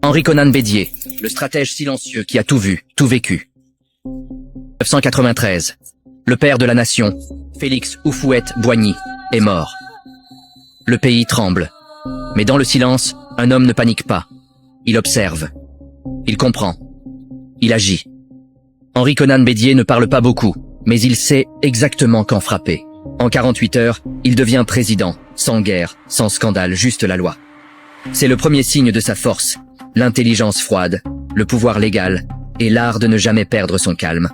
Henri Konan Bédier, le stratège silencieux qui a tout vu, tout vécu. 1993. Le père de la nation, Félix Houphouët-Boigny, est mort. Le pays tremble. Mais dans le silence, un homme ne panique pas. Il observe. Il comprend. Il agit. Henri Konan Bédier ne parle pas beaucoup, mais il sait exactement quand frapper. En 48 heures, il devient président, sans guerre, sans scandale, juste la loi. C'est le premier signe de sa force, l'intelligence froide, le pouvoir légal et l'art de ne jamais perdre son calme.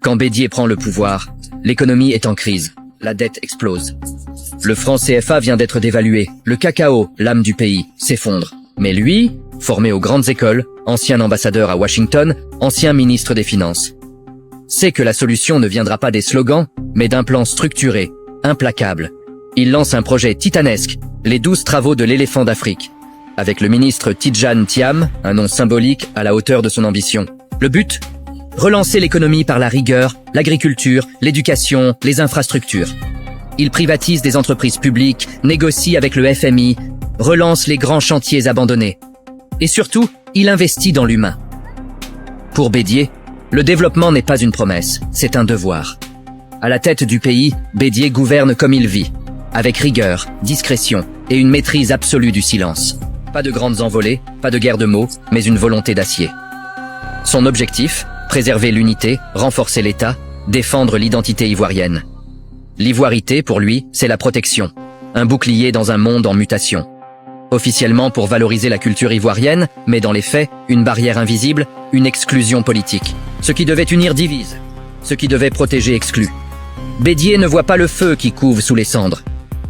Quand Bédier prend le pouvoir, l'économie est en crise, la dette explose. Le franc CFA vient d'être dévalué, le cacao, l'âme du pays, s'effondre. Mais lui, formé aux grandes écoles, ancien ambassadeur à Washington, ancien ministre des Finances, sait que la solution ne viendra pas des slogans, mais d'un plan structuré, implacable. Il lance un projet titanesque, les 12 travaux de l'éléphant d'Afrique, avec le ministre Tidjane Thiam, un nom symbolique à la hauteur de son ambition. Le but ? Relancer l'économie par la rigueur, l'agriculture, l'éducation, les infrastructures. Il privatise des entreprises publiques, négocie avec le FMI, relance les grands chantiers abandonnés. Et surtout, il investit dans l'humain. Pour Bédier, le développement n'est pas une promesse, c'est un devoir. À la tête du pays, Bédier gouverne comme il vit, avec rigueur, discrétion et une maîtrise absolue du silence. Pas de grandes envolées, pas de guerre de mots, mais une volonté d'acier. Son objectif ? Préserver l'unité, renforcer l'État, défendre l'identité ivoirienne. L'ivoirité, pour lui, c'est la protection, un bouclier dans un monde en mutation. Officiellement pour valoriser la culture ivoirienne, mais dans les faits, une barrière invisible, une exclusion politique. Ce qui devait unir divise, ce qui devait protéger exclut. Bédier ne voit pas le feu qui couve sous les cendres.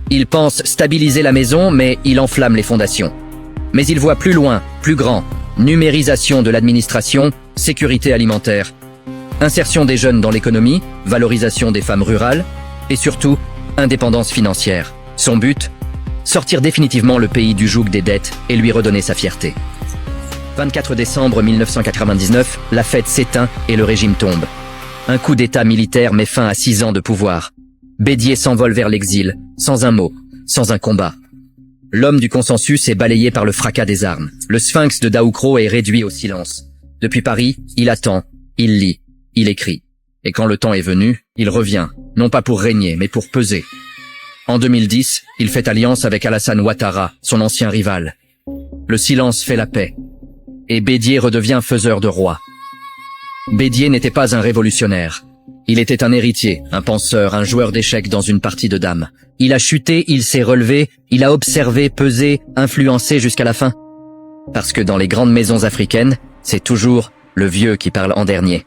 Il pense stabiliser la maison, mais il enflamme les fondations. Mais il voit plus loin, plus grand, numérisation de l'administration, sécurité alimentaire, insertion des jeunes dans l'économie, valorisation des femmes rurales, et surtout, indépendance financière. Son but ? Sortir définitivement le pays du joug des dettes et lui redonner sa fierté. 24 décembre 1999, la fête s'éteint et le régime tombe. Un coup d'état militaire met fin à 6 ans de pouvoir. Bédier s'envole vers l'exil, sans un mot, sans un combat. L'homme du consensus est balayé par le fracas des armes. Le sphinx de Daoukro est réduit au silence. Depuis Paris, il attend, il lit, il écrit. Et quand le temps est venu, il revient, non pas pour régner, mais pour peser. En 2010, il fait alliance avec Alassane Ouattara, son ancien rival. Le silence fait la paix. Et Bédier redevient faiseur de rois. Bédier n'était pas un révolutionnaire. Il était un héritier, un penseur, un joueur d'échecs dans une partie de dames. Il a chuté, il s'est relevé, il a observé, pesé, influencé jusqu'à la fin. Parce que dans les grandes maisons africaines, c'est toujours le vieux qui parle en dernier.